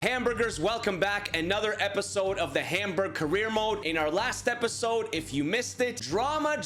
Hamburgers, welcome back. Another episode of the Hamburg career mode. In our last episode, if you missed it, drama,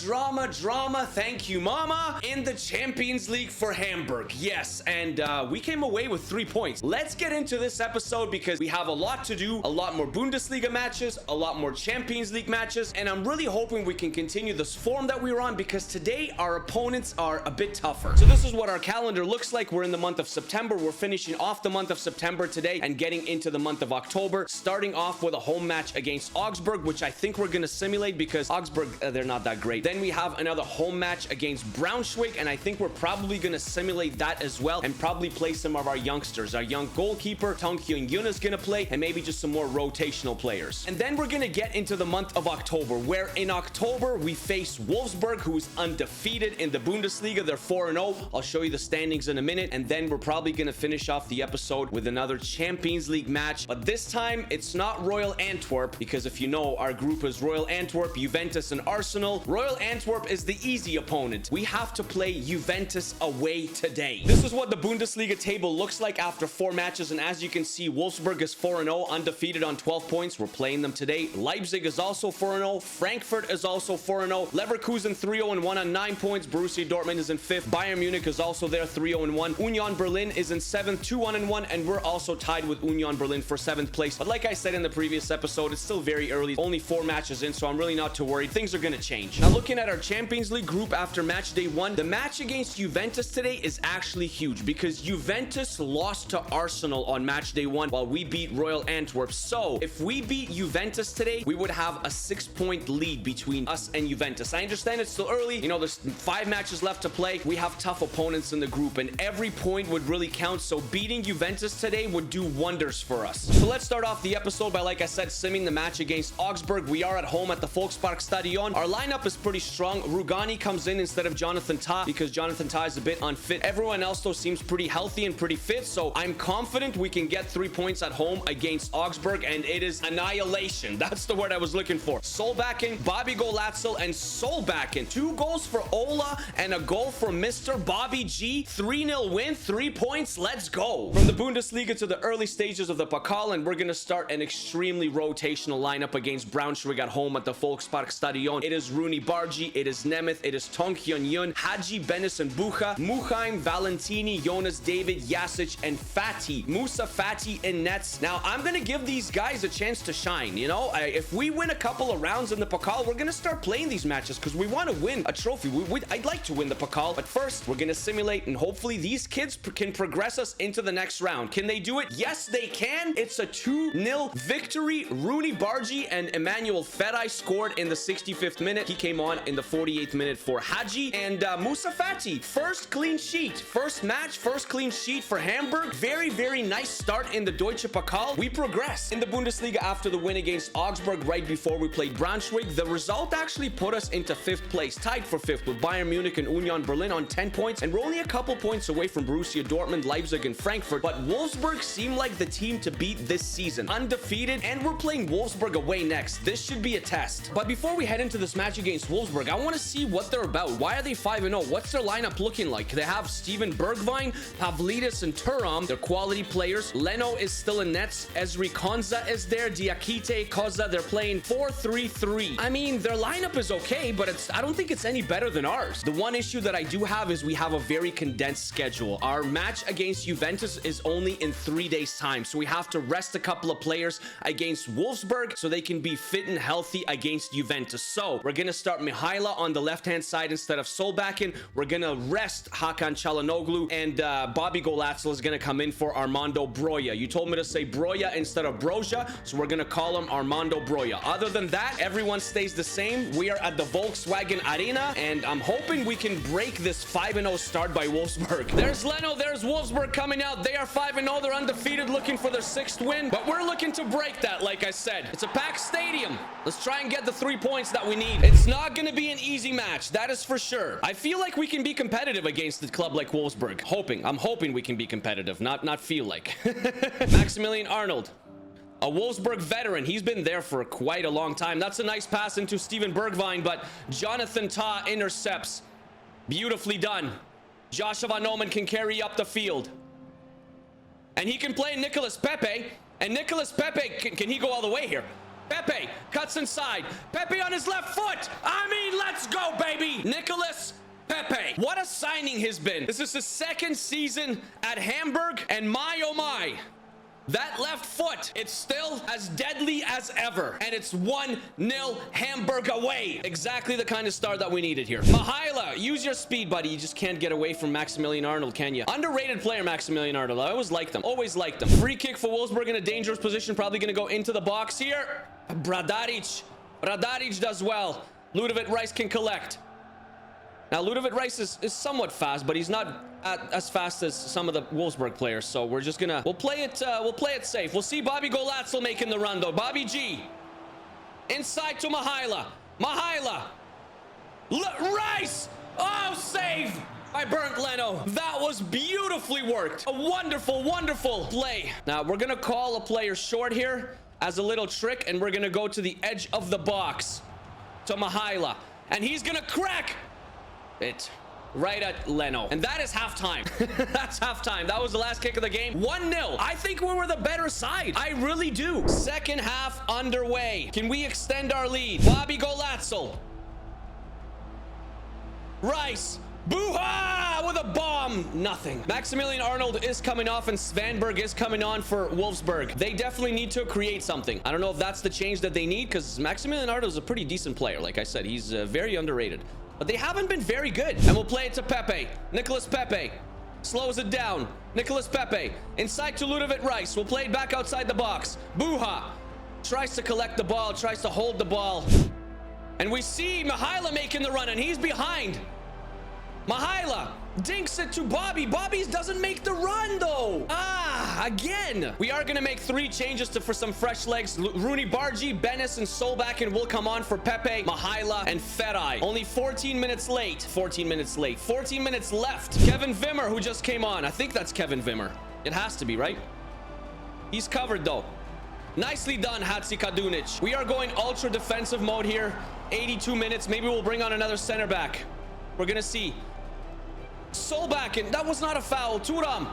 thank you mama, in the Champions League for Hamburg. Yes, and we came away with 3 points. Let's get into this episode because we have a lot to do, a lot more Bundesliga matches, a lot more Champions League matches, and I'm really hoping we can continue this form that we were on because today our opponents are a bit tougher. So this is what our calendar looks like. We're in the month of September. We're finishing off the month of September today and getting into the month of October, starting off with a home match against Augsburg, which I think we're going to simulate because Augsburg, they're not that great. Then we have another home match against Braunschweig, and I think we're probably going to simulate that as well and probably play some of our youngsters. Our young goalkeeper, Tong Hyun-Yun, is going to play, and maybe just some more rotational players. And then we're going to get into the month of October, where in October we face Wolfsburg, who's undefeated in the Bundesliga. They're 4-0. I'll show you the standings in a minute, and then we're probably going to finish off the episode with another Champions League match. But this time, it's not Royal Antwerp, because if you know, our group is Royal Antwerp, Juventus, and Arsenal. Royal Antwerp is the easy opponent. We have to play Juventus away today. This is what the Bundesliga table looks like after 4 matches, and as you can see, Wolfsburg is 4-0, undefeated on 12 points. We're playing them today. Leipzig is also 4-0. Frankfurt is also 4-0. Leverkusen 3-0-1 on 9 points. Borussia Dortmund is in 5th. Bayern Munich is also there, 3-0-1. Union Berlin is in 7th, 2-1-1, and we're also tied with Union Berlin for 7th place. But like I said in the previous episode, it's still very early, only 4 matches in, so I'm really not too worried. Things are going to change. Now, looking at our Champions League group after match day 1, the match against Juventus today is actually huge because Juventus lost to Arsenal on match day 1 while we beat Royal Antwerp. So if we beat Juventus today, we would have a 6-point lead between us and Juventus. I understand it's still early, you know, there's 5 matches left to play. We have tough opponents in the group and every point would really count, so beating Juventus today would do wonders for us. So let's start off the episode by, like I said, simming the match against Augsburg. We are at home at the Volkspark Stadion. Our lineup is pretty strong. Rugani comes in instead of Jonathan Tah because Jonathan Tah is a bit unfit. Everyone else, though, seems pretty healthy and pretty fit, so I'm confident we can get 3 points at home against Augsburg, and it is annihilation. That's the word I was looking for. Solbakken, Bobby Golatzl, and Solbakken. 2 goals for Ola and a goal for Mr. Bobby G. 3-0 win, 3 points. Let's go. From the Bundesliga to the early stages of the Pokal, and we're going to start an extremely rotational lineup against Braunschweig at home at the Volkspark Stadion. It is Rooney Bargi, it is Nemeth, it is Tong Hyun-Yun, Hadji, Benison Bucha, Muheim, Valentini, Jonas David, Jasic, and Fati. Musa Fati in nets. Now, I'm going to give these guys a chance to shine, you know? If we win a couple of rounds in the Pokal, we're going to start playing these matches because we want to win a trophy. I'd like to win the Pokal, but first, we're going to simulate, and hopefully these kids can progress us into the next round. Can they do it? Yes, they can. It's a 2-0 victory. Rooney Bargi and Emmanuel Ferai scored in the 65th minute. He came on in the 48th minute for Hadji, and Musa Fati, first clean sheet. First match, first clean sheet for Hamburg. Very, very nice start in the Deutsche Pokal. We progress in the Bundesliga after the win against Augsburg right before we played Braunschweig. The result actually put us into 5th place, tied for 5th with Bayern Munich and Union Berlin on 10 points, and we're only a couple points away from Borussia Dortmund, Leipzig, and Frankfurt, but Wolfsburg seem like the team to beat this season. Undefeated, and we're playing Wolfsburg away next. This should be a test. But before we head into this match against Wolfsburg, I want to see what they're about. Why are they 5-0? What's their lineup looking like? They have Steven Bergwijn, Pavlidis, and Thuram. They're quality players. Leno is still in nets. Ezri Konza is there. Diakite, Koza. They're playing 4-3-3. I mean, their lineup is okay, but I don't think it's any better than ours. The one issue that I do have is we have a very condensed schedule. Our match against Juventus is only in 3 days' time, so we have to rest a couple of players against Wolfsburg so they can be fit and healthy against Juventus. So we're going to start Mihaila on the left-hand side instead of Solbakken. We're going to rest Hakan Çalhanoğlu, and Bobby Golatzl is going to come in for Armando Broja. You told me to say Broja instead of Broja, so we're going to call him Armando Broja. Other than that, everyone stays the same. We are at the Volkswagen Arena, and I'm hoping we can break this 5-0 start by Wolfsburg. There's Leno, there's Wolfsburg coming out. They are 5-0. They're undefeated, looking for their 6th win, but we're looking to break that. Like I said, it's a packed stadium. Let's try and get the 3 points that we need. It's not going to be an easy match, that is for sure. I feel like we can be competitive against a club like Wolfsburg. I'm hoping we can be competitive, not feel like. Maximilian Arnold, a Wolfsburg veteran. He's been there for quite a long time. That's a nice pass into Steven Bergwijn, but Jonathan Tah intercepts. Beautifully done. Joshua Van Oomen can carry up the field. And he can play Nicolas Pepe. And Nicholas Pepe, can he go all the way here? Pepe cuts inside. Pepe on his left foot. I mean, let's go, baby. Nicholas Pepe. What a signing he's been. This is his second season at Hamburg, and my oh my, that left foot, it's still as deadly as ever. And it's 1-0 Hamburg away. Exactly the kind of start that we needed here. Mihaila, use your speed, buddy. You just can't get away from Maximilian Arnold, can you? Underrated player, Maximilian Arnold. I always liked them. Always liked them. Free kick for Wolfsburg in a dangerous position. Probably going to go into the box here. Bradaric. Bradaric does well. Ludovic Rice can collect. Now, Ludovic Rice is somewhat fast, but he's not as fast as some of the Wolfsburg players. So we're just gonna, we'll play it safe. We'll see Bobby Golatzel making the run, though. Bobby G. Inside to Mihaila. Mihaila. Rice. Oh, save by Bernd Leno. That was beautifully worked. A wonderful, wonderful play. Now, we're gonna call a player short here as a little trick, and we're gonna go to the edge of the box to Mihaila. And he's gonna crack it right at Leno. And that is halftime. That's halftime. That was the last kick of the game. 1-0. I think we were the better side. I really do. Second half underway. Can we extend our lead? Bobby Golatzel. Rice. Boo-ha! With a bomb. Nothing. Maximilian Arnold is coming off and Svanberg is coming on for Wolfsburg. They definitely need to create something. I don't know if that's the change that they need, because Maximilian Arnold is a pretty decent player. Like I said, he's very underrated. But they haven't been very good. And we'll play it to Pepe. Nicholas Pepe slows it down. Nicholas Pepe inside to Ludovic Rice. We'll play it back outside the box. Buha tries to collect the ball, tries to hold the ball. And we see Mihaila making the run, and he's behind. Mihaila dinks it to Bobby. Bobby doesn't make the run, though. Again. We are going to make 3 changes for some fresh legs. Rooney Bargi, Bennis, and Solbakken will come on for Pepe, Mihaila, and Ferai. Only 14 minutes late. 14 minutes late. 14 minutes left. Kevin Wimmer, who just came on. I think that's Kevin Wimmer. It has to be, right? He's covered, though. Nicely done, Hatzikadunic. We are going ultra defensive mode here. 82 minutes. Maybe we'll bring on another center back. We're going to see. Solbakken, that was not a foul. Turam.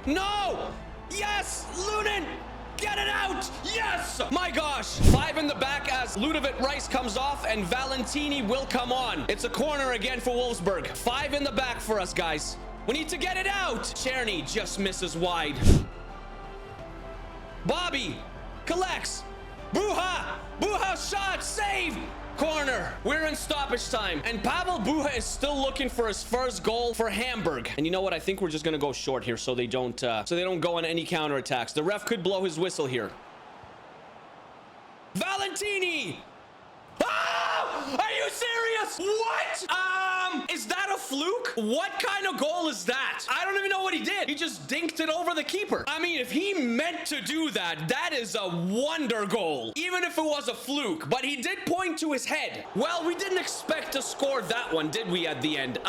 No! Yes! Lunin! Get it out! Yes! My gosh! 5 in the back as Ludovic Rice comes off and Valentini will come on. It's a corner again for Wolfsburg. 5 in the back for us, guys. We need to get it out. Czerny just misses wide. Bobby collects. Buha! Buha shot! Save! Corner. We're in stoppage time, and Pavel Buha is still looking for his first goal for Hamburg. And you know what? I think we're just gonna go short here so they don't go on any counterattacks. The ref could blow his whistle here. Valentini. Oh! Are you serious? What? Is that a fluke? What kind of goal is that? I don't even know what he did. He just dinked it over the keeper. I mean, if he meant to do that, that is a wonder goal. Even if it was a fluke, but he did point to his head. Well, we didn't expect to score that one, did we, at the end?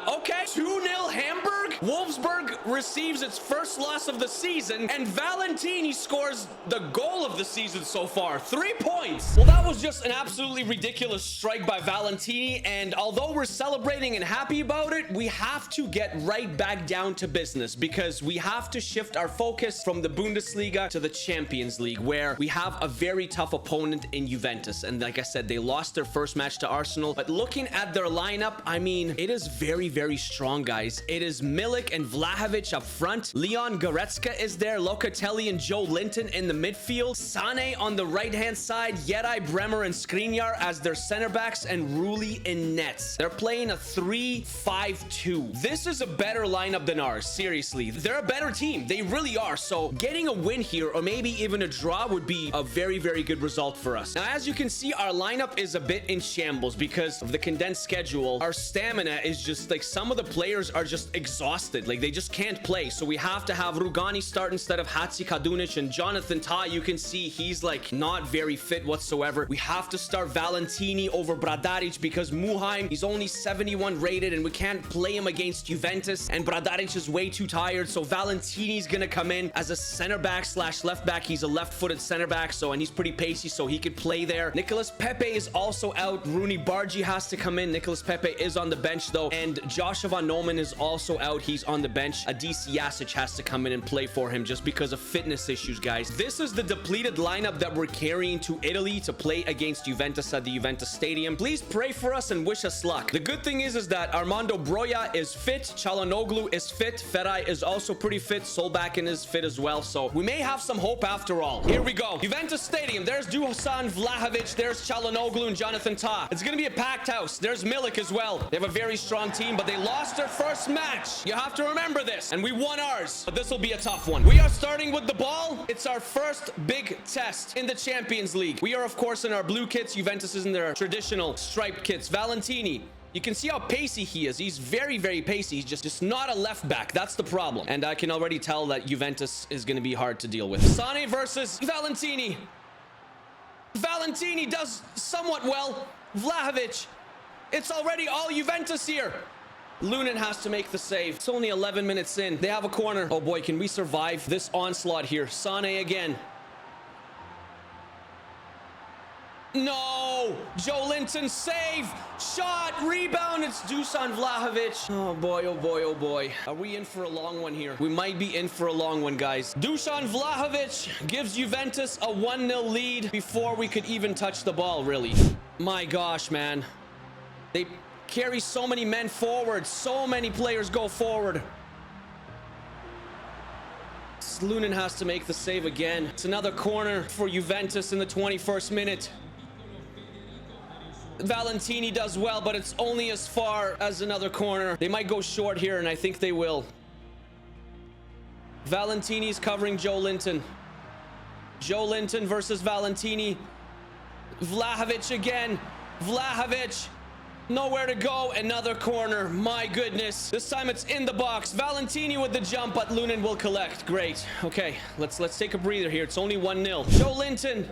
Okay. 2-0 Hamburg. Wolfsburg receives its first loss of the season, and Valentini scores the goal of the season so far. 3 points. Well, that was just an absolutely ridiculous strike by Valentini, and although we're celebrating and happy about it, we have to get right back down to business, because we have to shift our focus from the Bundesliga to the Champions League, where we have a very tough opponent in Juventus. And like I said, they lost their first match to Arsenal, but looking at their lineup, I mean, it is very, very strong, guys. It is Milik and Vlahovic up front. Leon Goretzka is there. Locatelli and Joe Linton in the midfield. Sane on the right-hand side. Jedi, Bremer, and Skriniar as their center backs, and Rulli in nets. They're playing a 3-5-2. This is a better lineup than ours. Seriously, they're a better team. They really are. So getting a win here, or maybe even a draw, would be a very, very good result for us. Now, as you can see, our lineup is a bit in shambles because of the condensed schedule. Our stamina is just like, some of the players are just exhausted. Like, they just can't play. So we have to have Rugani start instead of Hatzikadunic, and Jonathan Tah, you can see he's like not very fit whatsoever. We have to start Valentini over Bradaric because Muheim, he's only 70 91 rated, and we can't play him against Juventus, and Bradaric is way too tired, so Valentini's gonna come in as a center back slash left back. He's a left-footed center back, and he's pretty pacey, so he could play there. Nicolas Pepe is also out. Rooney Bargi has to come in. Nicolas Pepe is on the bench though, and Joshua Van Nomen is also out. He's on the bench. Adisi Jasic has to come in and play for him just because of fitness issues, guys. This is the depleted lineup that we're carrying to Italy to play against Juventus at the Juventus Stadium. Please pray for us and wish us luck. The good thing is that Armando Broja is fit. Çalhanoğlu is fit. Feray is also pretty fit. Solbakken is fit as well, so we may have some hope after all. Here we go. Juventus Stadium. There's Dusan Vlahovic. There's Çalhanoğlu and Jonathan Tah. It's gonna be a packed house. There's Milik as well. They have a very strong team, but they lost their first match. You have to remember this, and we won ours, but this will be a tough one. We are starting with the ball. It's our first big test in the Champions League. We are, of course, in our blue kits. Juventus is in their traditional striped kits. Valentini, you can see how pacey he is. He's very, very pacey. He's just not a left back. That's the problem. And I can already tell that Juventus is going to be hard to deal with. Sane versus Valentini. Valentini does somewhat well. Vlahovic. It's already all Juventus here. Lunin has to make the save. It's only 11 minutes in. They have a corner. Oh boy, can we survive this onslaught here? Sane again. No! Joe Linton save! Shot! Rebound! It's Dusan Vlahovic. Oh boy, oh boy, oh boy. Are we in for a long one here? We might be in for a long one, guys. Dusan Vlahovic gives Juventus a 1-0 lead before we could even touch the ball, really. My gosh, man. They carry so many men forward. So many players go forward. Lunin has to make the save again. It's another corner for Juventus in the 21st minute. Valentini does well, but it's only as far as another corner. They might go short here, and I think they will. Valentini's covering Joe Linton. Joe Linton versus Valentini. Vlahovic again. Vlahovic. Nowhere to go. Another corner. My goodness. This time it's in the box. Valentini with the jump, but Lunin will collect. Great. Okay, let's take a breather here. It's only 1-0. Joe Linton.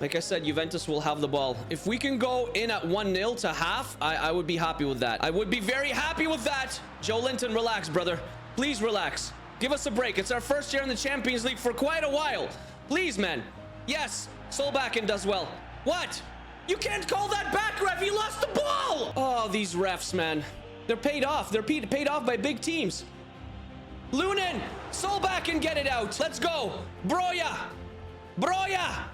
Like I said, Juventus will have the ball. If we can go in at 1-0 to half, I would be happy with that. I would be very happy with that. Joe Linton, relax, brother. Please relax. Give us a break. It's our first year in the Champions League for quite a while. Please, man. Yes, Solbakken does well. What? You can't call that back, ref. He lost the ball. Oh, these refs, man. They're paid off. They're paid off by big teams. Lunin. Solbakken, get it out. Let's go. Broja. Broja.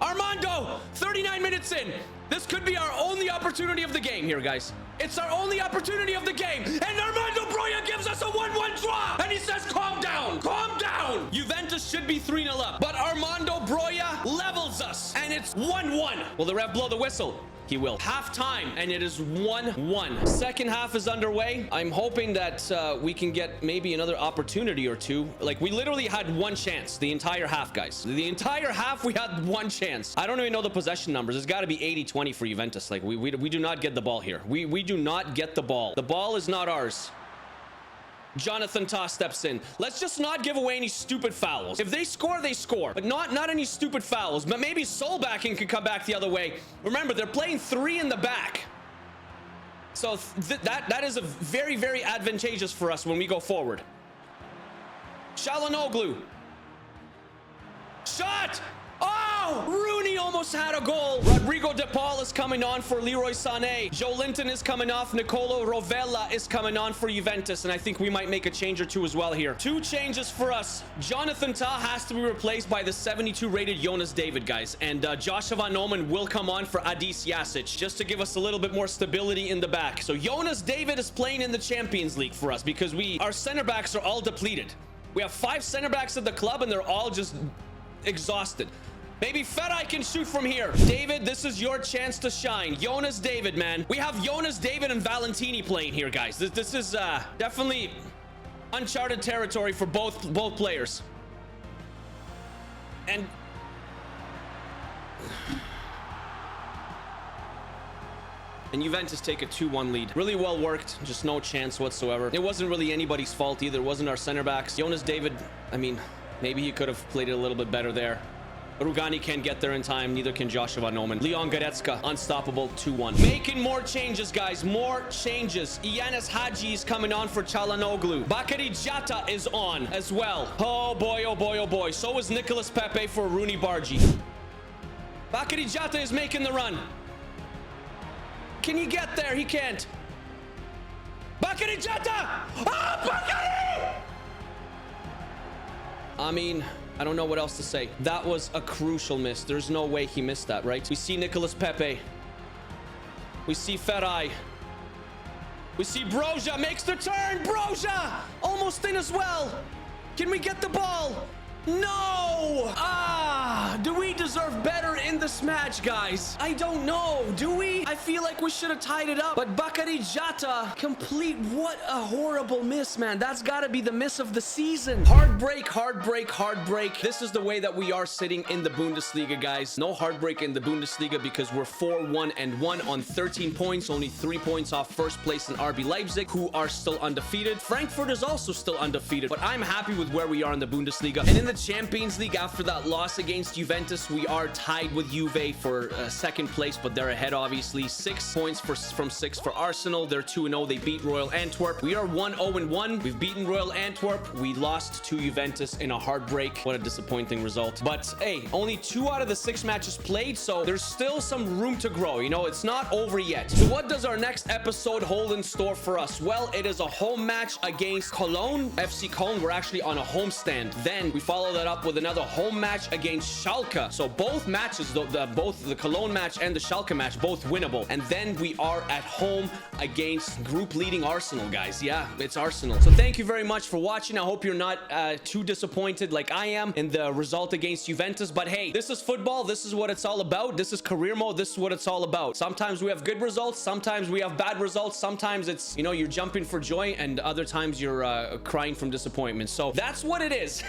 Armando. 39 minutes in. This could be our only opportunity of the game here, guys. It's our only opportunity of the game. And Armando Broja gives us a 1-1 draw. And he says, calm down. Calm down. Juventus should be 3-0 up. But Armando Broja levels us. And it's 1-1. Will the ref blow the whistle? He will. Half time, and it is 1-1. Second half is underway. I'm hoping that we can get maybe another opportunity or two. Like, we literally had one chance the entire half, guys. The entire half, we had one chance. I don't even know the possession numbers. It's got to be 80-20 for Juventus. Like, we do not get the ball here. We do not get the ball. The ball is not ours. Jonathan Tah steps in. Let's just not give away any stupid fouls. If they score, they score. But not any stupid fouls. But maybe Solbakken can come back the other way. Remember, they're playing 3 in the back. So that is a very, very advantageous for us when we go forward. Çalhanoğlu. Shot! Oh! Rooney almost had a goal. Rodrigo De Paul is coming on for Leroy Sané. Joe Linton is coming off. Nicolo Rovella is coming on for Juventus. And I think we might make a change or two as well here. 2 changes for us. Jonathan Tah has to be replaced by the 72 rated Jonas David, guys. And Joshua Van Nomen will come on for Adis Jasic, just to give us a little bit more stability in the back. So Jonas David is playing in the Champions League for us because our center backs are all depleted. We have 5 center backs at the club and they're all just exhausted. Maybe Feray can shoot from here. David, this is your chance to shine. Jonas David, man. We have Jonas David and Valentini playing here, guys. This is definitely uncharted territory for both players. And Juventus take a 2-1 lead. Really well worked. Just no chance whatsoever. It wasn't really anybody's fault either. It wasn't our center backs. Jonas David, I mean, maybe he could have played it a little bit better there. Rugani can't get there in time. Neither can Joshua Noman. Leon Goretzka, unstoppable, 2-1. Making more changes, guys. More changes. Yanis Hadji is coming on for Çalhanoğlu. Bakary Jata is on as well. Oh boy, oh boy, oh boy. So is Nicolas Pepe for Rooney Bargi. Bakary Jata is making the run. Can he get there? He can't. Bakary Jata! Oh, Bakary! I mean, I don't know what else to say. That was a crucial miss. There's no way he missed that, right? We see Nicolas Pepe. We see Feray. We see Broja makes the turn. Broja! Almost in as well. Can we get the ball? No! Do we deserve better in this match, guys? I don't know. Do we? I feel like we should have tied it up. But Bakary Jata, complete. What a horrible miss, man. That's got to be the miss of the season. Heartbreak, heartbreak, heartbreak. This is the way that we are sitting in the Bundesliga, guys. No heartbreak in the Bundesliga because we're 4-1-1 on 13 points. Only 3 points off first place in RB Leipzig, who are still undefeated. Frankfurt is also still undefeated. But I'm happy with where we are in the Bundesliga. And in the Champions League, after that loss against Juventus, we are tied with Juve for second place, but they're ahead, obviously. 6 points from 6 for Arsenal. They're 2-0. They beat Royal Antwerp. We are 1-0-1. We've beaten Royal Antwerp. We lost to Juventus in a heartbreak. What a disappointing result. But hey, only 2 out of the 6 matches played, so there's still some room to grow. You know, it's not over yet. So what does our next episode hold in store for us? Well, it is a home match against Cologne, FC Cologne. We're actually on a homestand. Then we follow that up with another home match against Schalke. So both matches, both the Cologne match and the Schalke match, both winnable. And then we are at home against group leading Arsenal, guys. Yeah, it's Arsenal. So thank you very much for watching. I hope you're not too disappointed like I am in the result against Juventus. But hey, this is football. This is what it's all about. This is career mode. This is what it's all about. Sometimes we have good results. Sometimes we have bad results. Sometimes it's, you know, you're jumping for joy, and other times you're crying from disappointment. So that's what it is.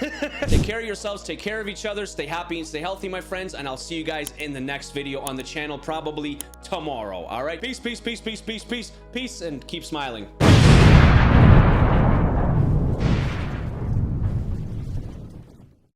Take care of yourselves. Take care of each other. Stay happy and stay healthy, my friends. And I'll see you guys in the next video on the channel, probably tomorrow. All right. Peace, peace, peace, peace, peace, peace, peace, and keep smiling.